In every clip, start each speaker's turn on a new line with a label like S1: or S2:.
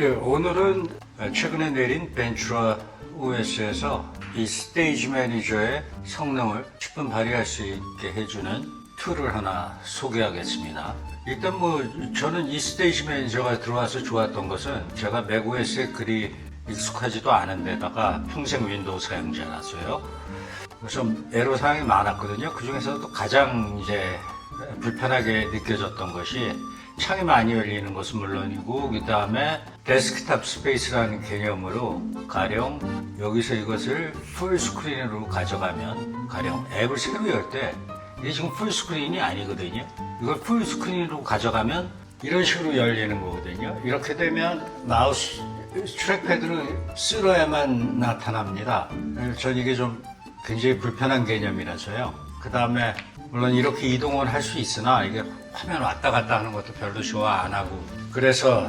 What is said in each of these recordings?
S1: 네, 오늘은 최근에 내린 벤츄라 OS에서 이 스테이지 매니저의 성능을 충분히 발휘할 수 있게 해주는 툴을 하나 소개하겠습니다. 일단 저는 이 스테이지 매니저가 들어와서 좋았던 것은 제가 맥OS에 그리 익숙하지도 않은 데다가 평생 윈도우 사용자라서요. 좀 애로사항이 많았거든요. 그 중에서도 가장 이제 불편하게 느껴졌던 것이 창이 많이 열리는 것은 물론이고, 그 다음에 데스크탑 스페이스라는 개념으로 가령 여기서 이것을 풀스크린으로 가져가면, 가령 앱을 새로 열 때 이게 지금 풀스크린이 아니거든요. 이걸 풀스크린으로 가져가면 이런 식으로 열리는 거거든요. 이렇게 되면 마우스 트랙패드를 쓸어야만 나타납니다. 전 이게 좀 굉장히 불편한 개념이라서요. 그 다음에 물론 이렇게 이동을 할 수 있으나 이게 화면 왔다 갔다 하는 것도 별로 좋아 안 하고, 그래서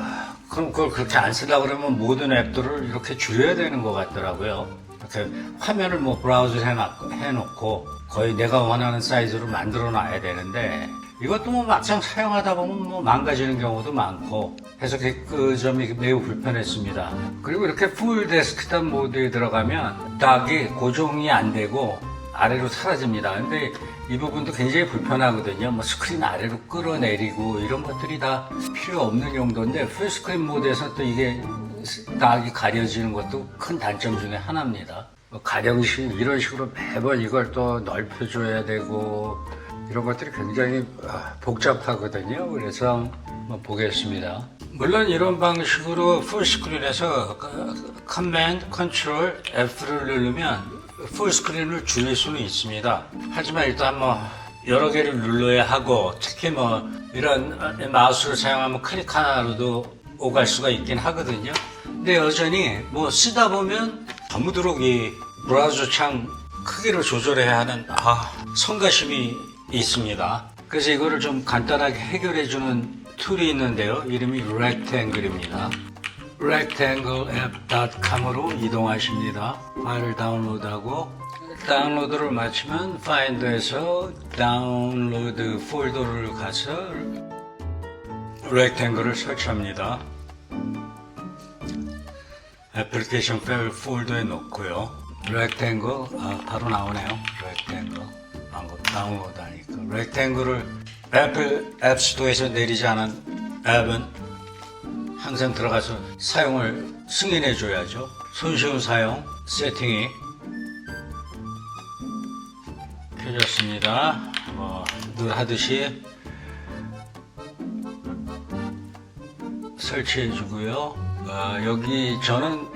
S1: 그럼 그걸 그렇게 안 쓰려고 그러면 모든 앱들을 이렇게 줄여야 되는 것 같더라고요. 이렇게 화면을 브라우저에 해놓고 거의 내가 원하는 사이즈로 만들어 놔야 되는데, 이것도 막상 사용하다 보면 망가지는 경우도 많고 해서 그 점이 매우 불편했습니다. 그리고 이렇게 풀 데스크탑 모드에 들어가면 닥이 고정이 안 되고 아래로 사라집니다. 근데 이 부분도 굉장히 불편하거든요. 스크린 아래로 끌어내리고 이런 것들이 다 필요 없는 용도인데, 풀스크린 모드에서 또 이게 닥이 가려지는 것도 큰 단점 중에 하나입니다. 가령식 이런 식으로 매번 이걸 또 넓혀줘야 되고 이런 것들이 굉장히 복잡하거든요. 그래서 보겠습니다. 물론 이런 방식으로 풀스크린에서 커맨드, 컨트롤, F를 누르면 풀스크린을 줄일 수는 있습니다. 하지만 일단 여러 개를 눌러야 하고, 특히 이런 마우스를 사용하면 클릭 하나로도 오갈 수가 있긴 하거든요. 근데 여전히 쓰다 보면 너무도록 이 브라우저 창 크기를 조절해야 하는 성가심이 있습니다. 그래서 이거를 좀 간단하게 해결해주는 툴이 있는데요. 이름이 rectangle입니다. rectangleapp.com으로 이동하십니다. 파일을 다운로드하고, 다운로드를 마치면 파인더에서 다운로드 폴더를 가서 rectangle를 설치합니다. 애플리케이션 파일 폴더에 넣고요. rectangle, 바로 나오네요. rectangle. 방금 다운로드 하니까. rectangle를 애플 앱스토어에서 내리지 않은 앱은 항상 들어가서 사용을 승인해 줘야죠. 손쉬운 사용 세팅이 켜졌습니다. 늘 하듯이 설치해 주고요. 저는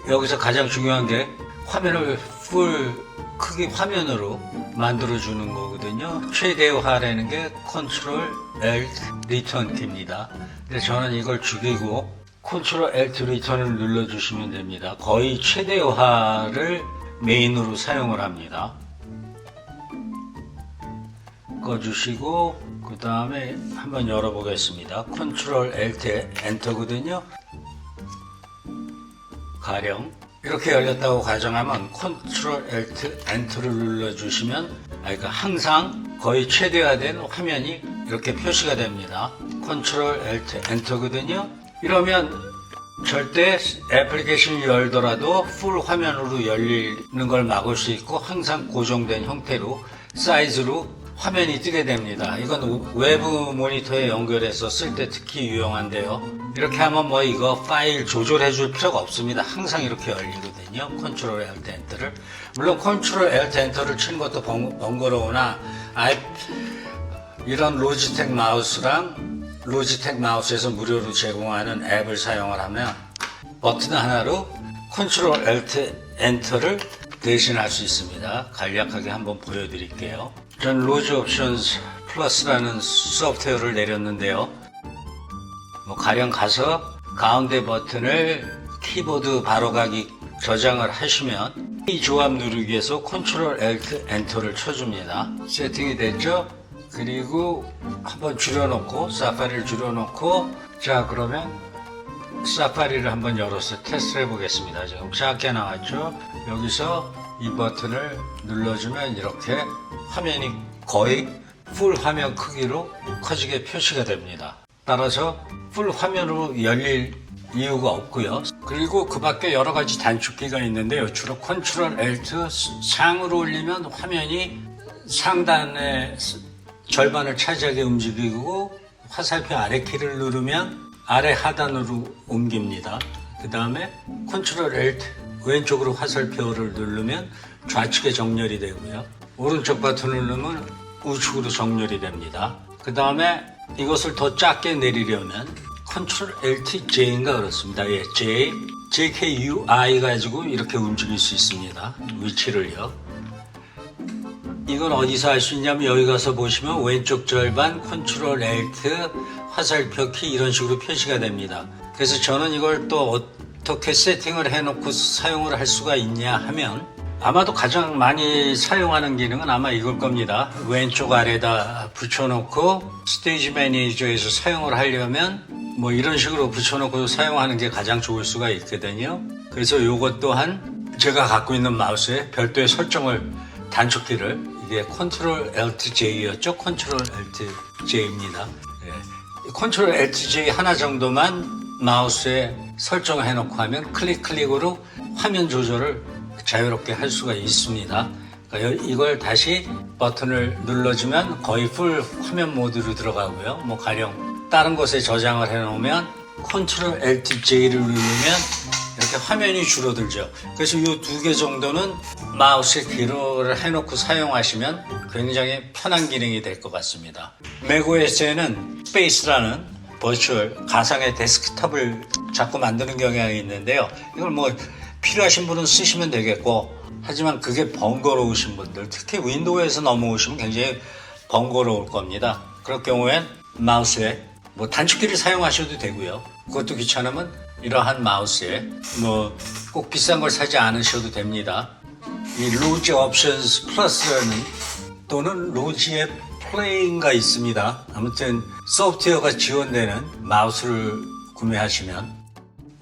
S1: 여기서 가장 중요한 게 화면을 풀 크기 화면으로 만들어 주는 거거든요. 최대화라는 게 컨트롤 Alt 리턴 키입니다. 근데 저는 이걸 죽이고 컨트롤 Alt 리턴을 눌러 주시면 됩니다. 거의 최대화를 메인으로 사용을 합니다. 꺼주시고 그 다음에 한번 열어보겠습니다. 컨트롤 Alt 엔터거든요. 가령 이렇게 열렸다고 가정하면 컨트롤 Alt 엔터를 눌러주시면 항상 거의 최대화된 화면이 이렇게 표시가 됩니다. 컨트롤 Alt 엔터거든요. 이러면 절대 애플리케이션이 열더라도 풀 화면으로 열리는 걸 막을 수 있고, 항상 고정된 형태로 사이즈로 화면이 뜨게 됩니다. 이건 외부 모니터에 연결해서 쓸 때 특히 유용한데요. 이렇게 하면 이거 파일 조절해 줄 필요가 없습니다. 항상 이렇게 열리거든요. 컨트롤 Alt 엔터를. 물론 컨트롤 Alt 엔터를 치는 것도 번거로우나 이런 로지텍 마우스랑 로지텍 마우스에서 무료로 제공하는 앱을 사용을 하면 버튼 하나로 컨트롤 Alt 엔터를 대신할 수 있습니다. 간략하게 한번 보여드릴게요. 전 로지 옵션스 플러스라는 소프트웨어를 내렸는데요. 가령 가서 가운데 버튼을 키보드 바로가기 저장을 하시면 이 조합 누르기에서 컨트롤 Alt 엔터를 쳐줍니다. 세팅이 됐죠? 그리고 한번 줄여놓고, 사파리를 줄여놓고, 자 그러면 사파리를 한번 열어서 테스트를 해보겠습니다. 지금 작게 나왔죠? 여기서 이 버튼을 눌러주면 이렇게 화면이 거의 풀 화면 크기로 커지게 표시가 됩니다. 따라서 풀 화면으로 열릴 이유가 없고요. 그리고 그 밖에 여러 가지 단축키가 있는데요. 주로 컨트롤 Alt 상으로 올리면 화면이 상단의 절반을 차지하게 움직이고 화살표 아래 키를 누르면 아래 하단으로 옮깁니다. 그 다음에 컨트롤 Alt 왼쪽으로 화살표를 누르면 좌측에 정렬이 되고요. 오른쪽 버튼을 누르면 우측으로 정렬이 됩니다. 그 다음에 이것을 더 작게 내리려면 컨트롤 Alt J인가 그렇습니다. 예, J, JKUI 가지고 이렇게 움직일 수 있습니다. 위치를요. 이건 어디서 할 수 있냐면 여기 가서 보시면 왼쪽 절반 컨트롤 Alt 화살표 키 이런 식으로 표시가 됩니다. 그래서 저는 이걸 또 어떻게 세팅을 해놓고 사용을 할 수가 있냐 하면 아마도 가장 많이 사용하는 기능은 아마 이걸 겁니다. 왼쪽 아래다 붙여놓고 스테이지 매니저에서 사용을 하려면 뭐 이런 식으로 붙여놓고 사용하는 게 가장 좋을 수가 있거든요. 그래서 이것 또한 제가 갖고 있는 마우스에 별도의 설정을 단축키를 이게 컨트롤 Alt J였죠. 컨트롤 Alt J입니다. 예. 컨트롤 Alt J 하나 정도만 마우스에 설정을 해놓고 하면 클릭으로 화면 조절을 자유롭게 할 수가 있습니다. 그러니까 이걸 다시 버튼을 눌러주면 거의 풀 화면 모드로 들어가고요. 뭐 가령 다른 곳에 저장을 해놓으면 컨트롤 Alt J를 누르면 이렇게 화면이 줄어들죠. 그래서 이 두 개 정도는 마우스에 기록을 해놓고 사용하시면 굉장히 편한 기능이 될 것 같습니다. 맥OS에는 스페이스라는 버추얼 가상의 데스크탑을 자꾸 만드는 경향이 있는데요. 이걸 뭐 필요하신 분은 쓰시면 되겠고, 하지만 그게 번거로우신 분들, 특히 윈도우에서 넘어오시면 굉장히 번거로울 겁니다. 그럴 경우엔 마우스에 뭐 단축키를 사용하셔도 되고요. 그것도 귀찮으면 이러한 마우스에 뭐 꼭 비싼 걸 사지 않으셔도 됩니다. 이 로지 옵션스 플러스라는 또는 로지의 플레이인가 있습니다. 아무튼 소프트웨어가 지원되는 마우스를 구매하시면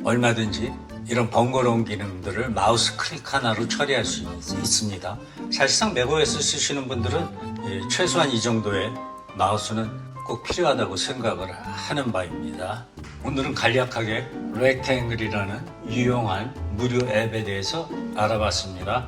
S1: 얼마든지 이런 번거로운 기능들을 마우스 클릭 하나로 처리할 수 있습니다. 사실상 맥OS 쓰시는 분들은 최소한 이 정도의 마우스는 꼭 필요하다고 생각을 하는 바입니다. 오늘은 간략하게 렉탱글이라는 유용한 무료 앱에 대해서 알아봤습니다.